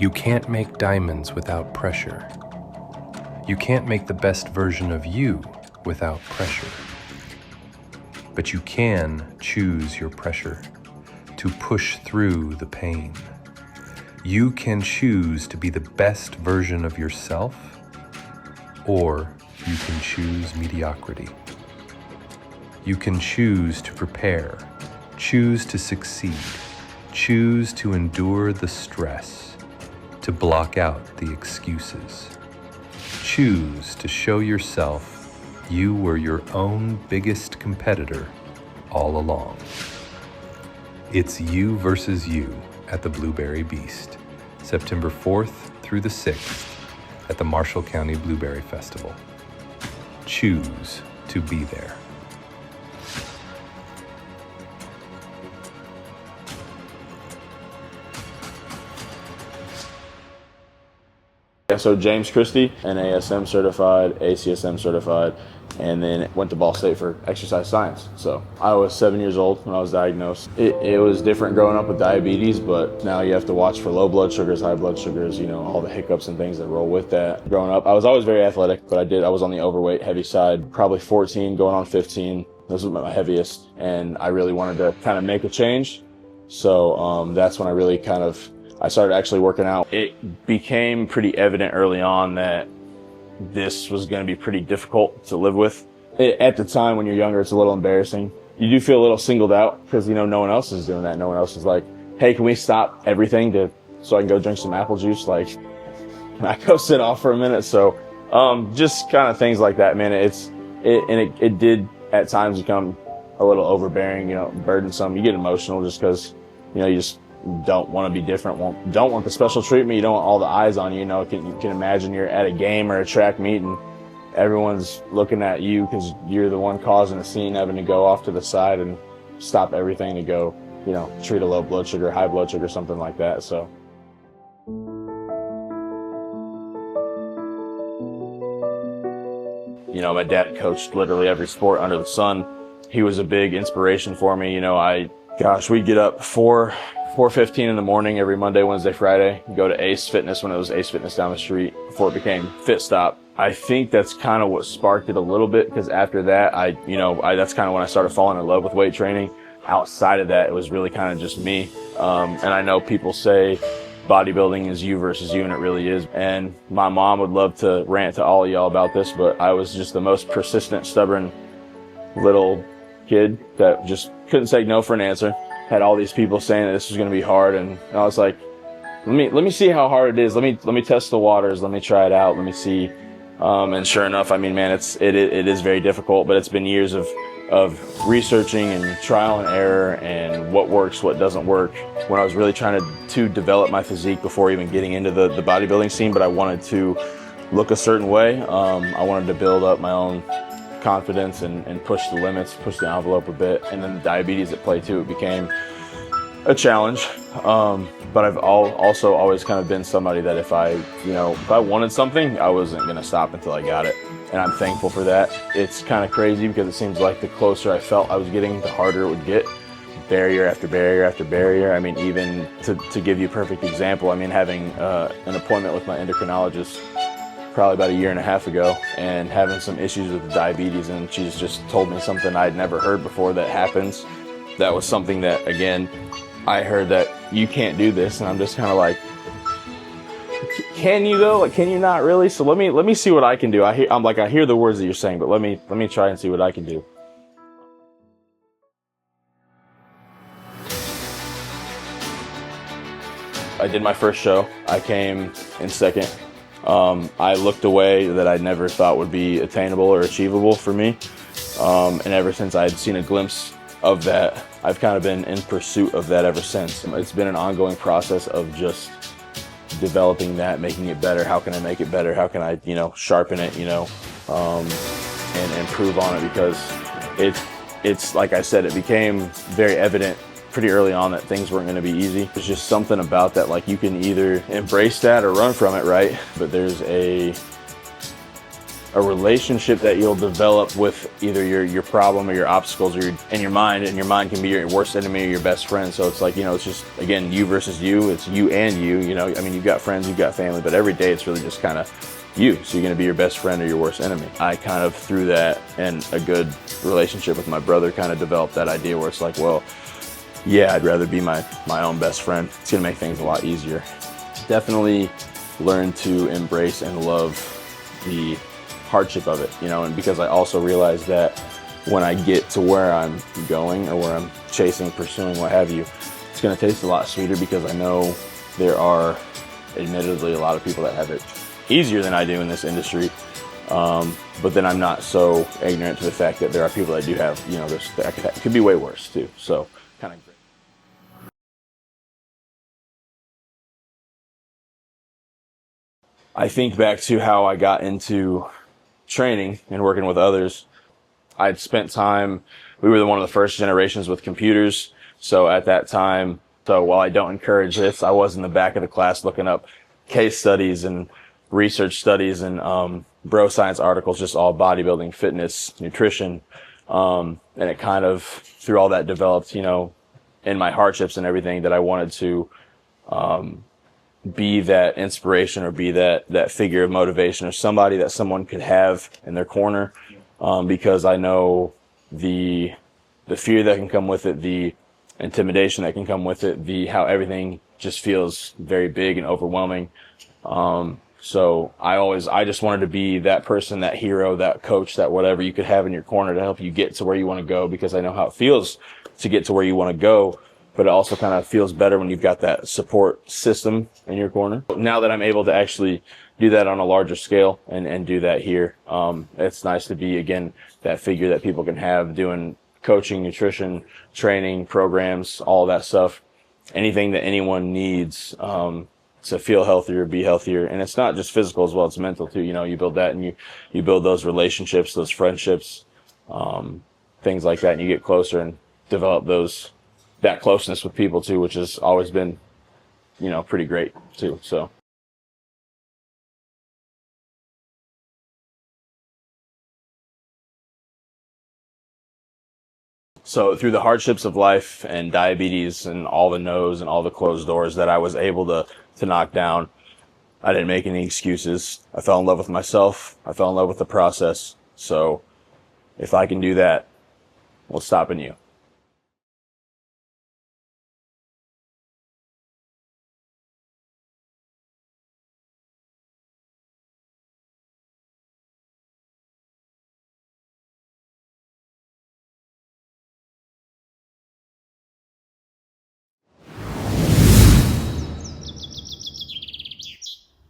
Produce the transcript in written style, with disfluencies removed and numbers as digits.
You can't make diamonds without pressure. You can't make the best version of you without pressure. But you can choose your pressure to push through the pain. You can choose to be the best version of yourself, or you can choose mediocrity. You can choose to prepare, choose to succeed, choose to endure the stress, to block out the excuses. Choose to show yourself you were your own biggest competitor all along. It's you versus you at the Blueberry Beast, September 4th through the 6th at the Marshall County Blueberry Festival. Choose to be there. So James Christy, NASM certified, ACSM certified, and then went to Ball State for exercise science. So I was 7 years old when I was diagnosed. It was different growing up with diabetes, but now you have to watch for low blood sugars, high blood sugars, you know, all the hiccups and things that roll with that. Growing up, I was always very athletic, but I was on the overweight, heavy side, probably 14, going on 15. This was my heaviest, and I really wanted to kind of make a change. So that's when I started actually working out. It became pretty evident early on that this was going to be pretty difficult to live with. At the time, when you're younger, it's a little embarrassing. You do feel a little singled out because, you know, no one else is doing that. No one else is like, hey, can we stop everything so I can go drink some apple juice? Like, can I go sit off for a minute? So just kind of things like that, man. It did at times become a little overbearing, you know, burdensome. You get emotional just because, you know, you just don't want to be different, don't want the special treatment, you don't want all the eyes on you. You know, you can imagine you're at a game or a track meet and everyone's looking at you because you're the one causing a scene, having to go off to the side and stop everything to go, you know, treat a low blood sugar, high blood sugar, something like that. So you know, my dad coached literally every sport under the sun. He was a big inspiration for me. You know, we'd get up 4:15 in the morning every Monday, Wednesday, Friday, go to Ace Fitness when it was Ace Fitness down the street before it became Fit Stop. I think that's kind of what sparked it a little bit, because after that, that's kind of when I started falling in love with weight training. Outside of that, it was really kind of just me. And I know people say bodybuilding is you versus you, and it really is. And my mom would love to rant to all of y'all about this, but I was just the most persistent, stubborn little kid that just couldn't take no for an answer. Had all these people saying that this was going to be hard, and I was like, let me see how hard it is. Let me test the waters. Let me try it out. Let me see. And sure enough, I mean, man, it is very difficult, but it's been years of researching and trial and error and what works, what doesn't work. When I was really trying to develop my physique before even getting into the bodybuilding scene, but I wanted to look a certain way. I wanted to build up my own confidence and push the limits, push the envelope a bit. And then the diabetes at play too, it became a challenge. But I've also always kind of been somebody that if I wanted something, I wasn't going to stop until I got it. And I'm thankful for that. It's kind of crazy because it seems like the closer I felt I was getting, the harder it would get. Barrier after barrier after barrier. I mean, even to give you a perfect example, I mean, having an appointment with my endocrinologist probably about 1.5 years ago, and having some issues with the diabetes, and she's just told me something I'd never heard before that happens. That was something that, again, I heard that you can't do this, and I'm just kind of like, can you though? Like, can you not really? So let me see what I can do. I hear the words that you're saying, but let me try and see what I can do. I did my first show. I came in second. I looked away that I never thought would be attainable or achievable for me. And ever since I'd seen a glimpse of that, I've kind of been in pursuit of that ever since. It's been an ongoing process of just developing that, making it better. How can I make it better? How can I, sharpen it, and improve on it? Because it's like I said, it became very evident pretty early on that things weren't going to be easy. There's just something about that, like you can either embrace that or run from it, right? But there's a a relationship that you'll develop with either your problem or your obstacles or in your mind, and your mind can be your worst enemy or your best friend. So it's like, it's just, again, you versus you. It's you and you, I mean, you've got friends, you've got family, but every day it's really just kind of you. So you're going to be your best friend or your worst enemy. I kind of, through that and a good relationship with my brother, kind of developed that idea where it's like, well, yeah, I'd rather be my own best friend. It's going to make things a lot easier. Definitely learn to embrace and love the hardship of it, and because I also realize that when I get to where I'm going or where I'm chasing, pursuing, what have you, it's going to taste a lot sweeter because I know there are admittedly a lot of people that have it easier than I do in this industry. But then I'm not so ignorant to the fact that there are people that do have, that could be way worse too. So kind of great. I think back to how I got into training and working with others. I'd spent time, we were one of the first generations with computers. So at that time, while I don't encourage this, I was in the back of the class looking up case studies and research studies and bro science articles, just all bodybuilding, fitness, nutrition. And it kind of, through all that, developed, in my hardships and everything, that I wanted to be that inspiration or be that figure of motivation or somebody that someone could have in their corner. Because I know the fear that can come with it, the intimidation that can come with it, how everything just feels very big and overwhelming. So I just wanted to be that person, that hero, that coach, that whatever you could have in your corner to help you get to where you want to go, because I know how it feels to get to where you want to go, but it also kind of feels better when you've got that support system in your corner. Now that I'm able to actually do that on a larger scale and do that here, it's nice to be, again, that figure that people can have doing coaching, nutrition, training, programs, all that stuff. Anything that anyone needs to feel healthier, be healthier. And it's not just physical as well, it's mental too. You build that, and you build those relationships, those friendships, things like that, and you get closer and develop that closeness with people too, which has always been, pretty great too. So through the hardships of life and diabetes and all the no's and all the closed doors that I was able to knock down, I didn't make any excuses. I fell in love with myself. I fell in love with the process. So if I can do that, what's stopping you?